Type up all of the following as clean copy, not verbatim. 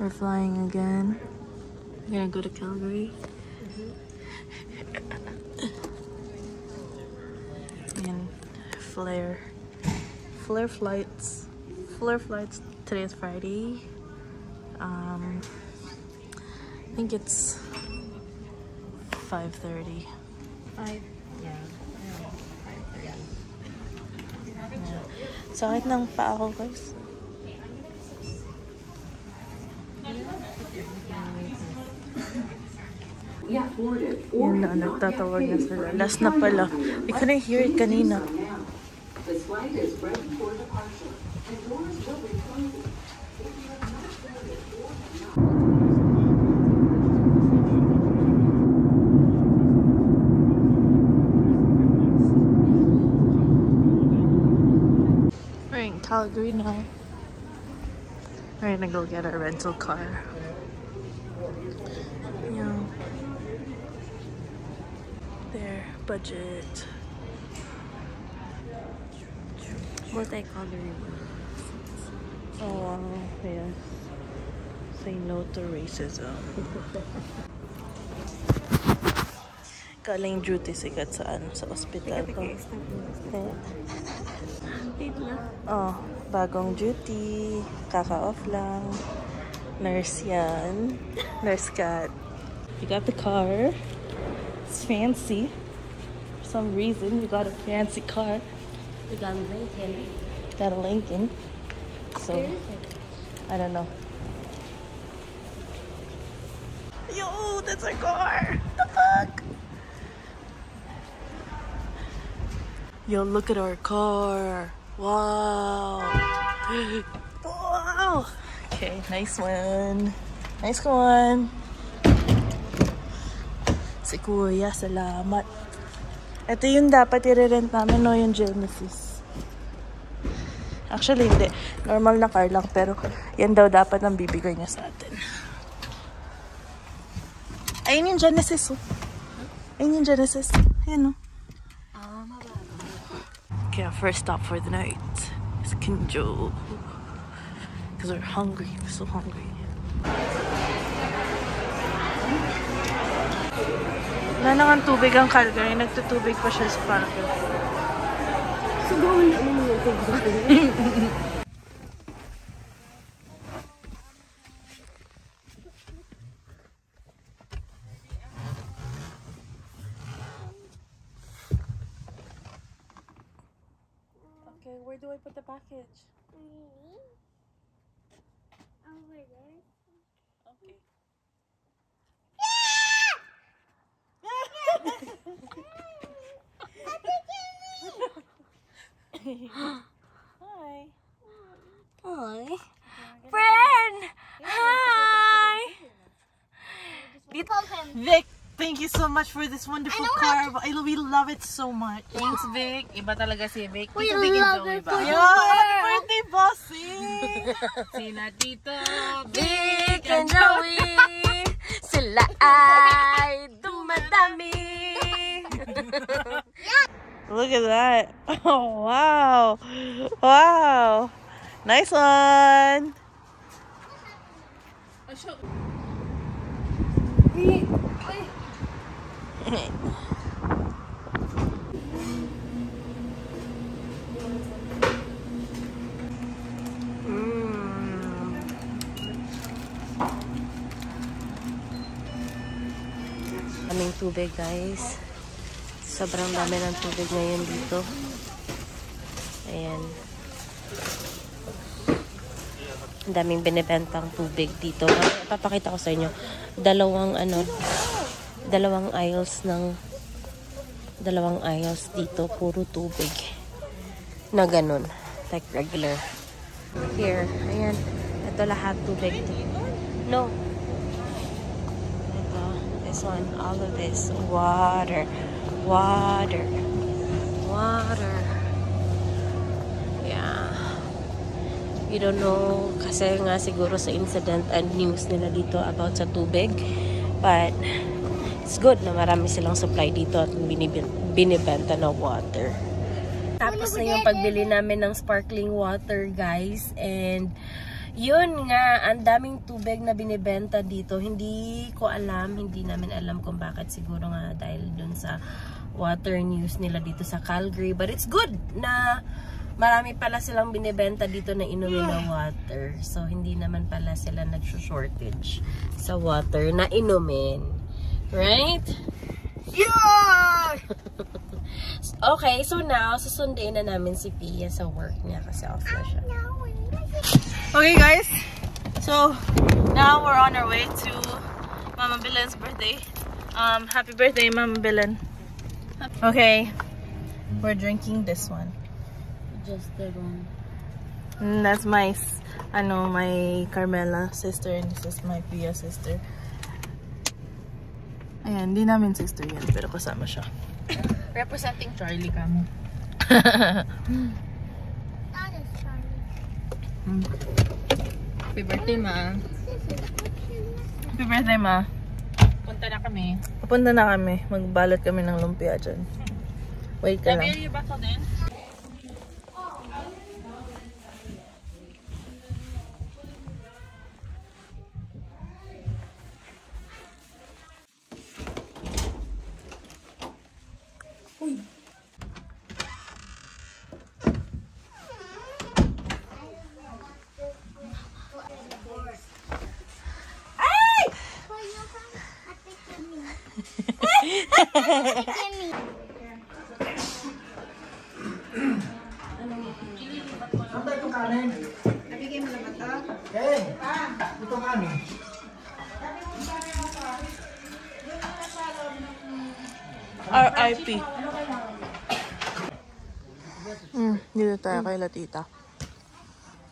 We're flying again. We're gonna go to Calgary. And Flair flights. Today is Friday. I think it's 5:30. Sakit ng paa ko, guys. Yun na, nagtatawag na sila. Last na pala. We couldn't hear it kanina. We're in Calgary now. We're gonna go get our rental car. Yeah. There, budget. Multi-Calgary. Oh wow, yes. Say no to racism. Galing duty sikat sa ospital ko. Oh, bagong duty. Kaka-off lang. Nurse yan. Nurse cat. We got the car. It's fancy. For some reason, we got a fancy car. We got Lincoln. Got a Lincoln. So, I don't know. Yo, that's our car! The fuck? Yo, look at our car. Wow. Wow. Okay, nice one. Nice one. Si Kuya, salamat. Ito yung dapat i-rent namin, no? Yung Genesis. Actually, hindi. Normal na car lang, pero yan daw dapat ang bibigay niya sa atin. Ayun yung Genesis, oh. Ayun yung Genesis. Ayan, oh. Okay, our first stop for the night is Kinjo. Because we're hungry. We're so hungry. Wala na nga tubig ang Calgary. Nagtutubig pa siya sa parking. Siguro na naman yung tubig. Okay, where do I put the package? Over there. Okay. Hi. Hi. Friend! Hi! Vic, thank you so much for this wonderful car. We love it so much. Thanks, Vic. Iba talaga si Vic. We Tito Vic and love Joey it ba? for Yeah, happy birthday, bossy! Sina Tito Vic and Joey, sila ay dumadami. Look at that. Oh, wow. Wow. Nice one. Daming tubig, guys. Sobrang dami ng tubig ngayon dito. Ayan. Ang daming binibentang tubig dito. Papakita ko sa inyo. Dalawang aisles dito. Puro tubig. Na ganun. Like regular. Here. Ayan. Ito lahat tubig. No. Ito. This one. All of this. Water. Water. Water. Yeah. You don't know. Kasi nga siguro sa incident and news nila dito about sa tubig. But it's good na marami silang supply dito at binibenta na water. Tapos na yung pagbili namin ng sparkling water, guys. And yun nga, ang daming tubig na binibenta dito. Hindi namin alam kung bakit. Siguro nga dahil dun sa water news nila dito sa Calgary. But it's good na marami pala silang binibenta dito na inumin na water. So, hindi naman pala sila nag-shortage sa water na inumin. Right? Yeah! Okay, so now, susunduin na namin si Pia sa work niya kasi off na siya. Okay guys, so now we're on our way to Mama Belen's birthday. Happy birthday, Mama Belen. Okay, we're drinking this one. Just the one. And that's my Carmela sister, and this is my Pia sister. Ayan, di namin sister yan, pero kasama siya. Representing Charlie ka mo. That is Charlie. Happy birthday, ma. Happy birthday, ma. Punta na kami. Papunta na kami. Magbalot kami ng lumpia dyan. Wait ka lang. Sabi yung baso din? RIP. Dito tayo kay Latita.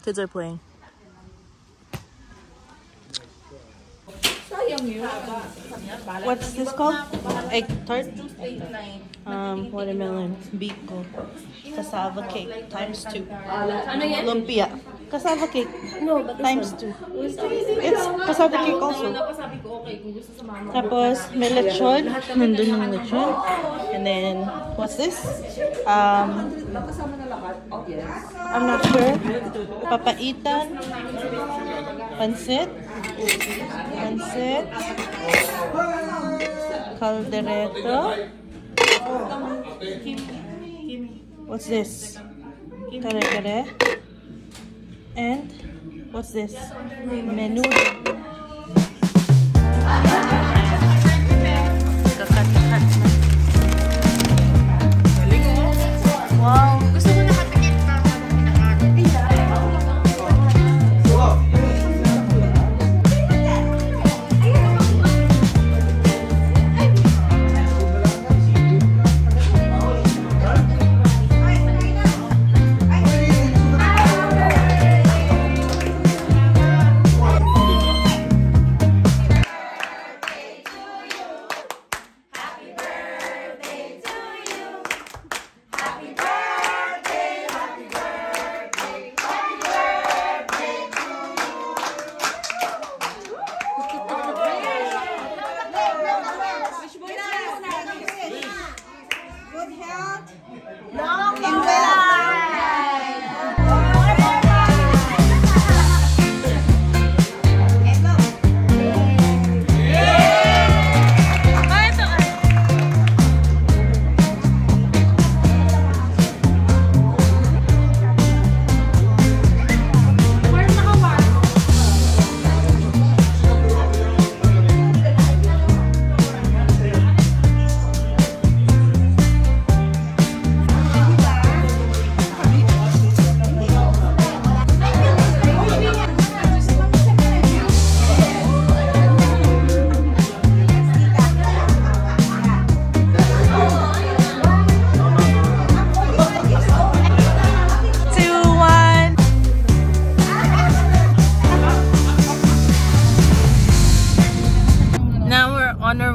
Kids are playing. What's this called? Egg tart? Watermelon. Biko. Cassava cake. ×2. Lumpia. Cassava cake. No, but ×2. It's cassava cake also. Tapos, may lechon. Nandun yung lechon. And then, what's this? I'm not sure. Papaitan. Pansit. Caldereta. What's this? Kare-kare. And what's this? Menudo. Kakat-kat na. Wow. Gusto mo nakatikit pa ako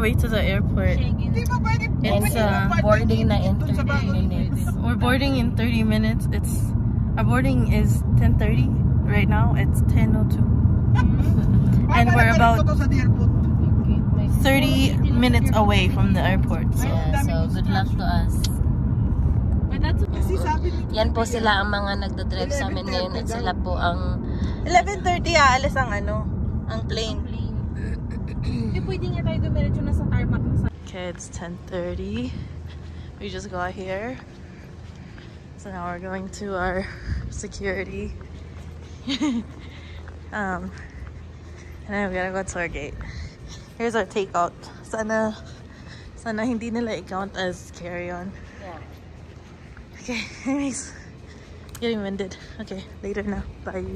way to the airport. It's boarding na in 30 minutes. We're boarding in 30 minutes. Our boarding is 10:30 right now. It's 10:02. And we're about 30 minutes away from the airport. So. Yeah, so good luck to us. Yan po sila ang mga nagdadrive sa amin ngayon at sila po ang 11:30 aalis ang ang plane. Hindi pwede nga tayo dumiretso na sa tarmac. Okay, it's 10:30. We just got here. So now we're going to our security. And then we gotta go to our gate. Here's our takeout. Sana hindi nila i-count as carry-on. Yeah. Okay, anyways. Getting winded. Okay, later now. Bye.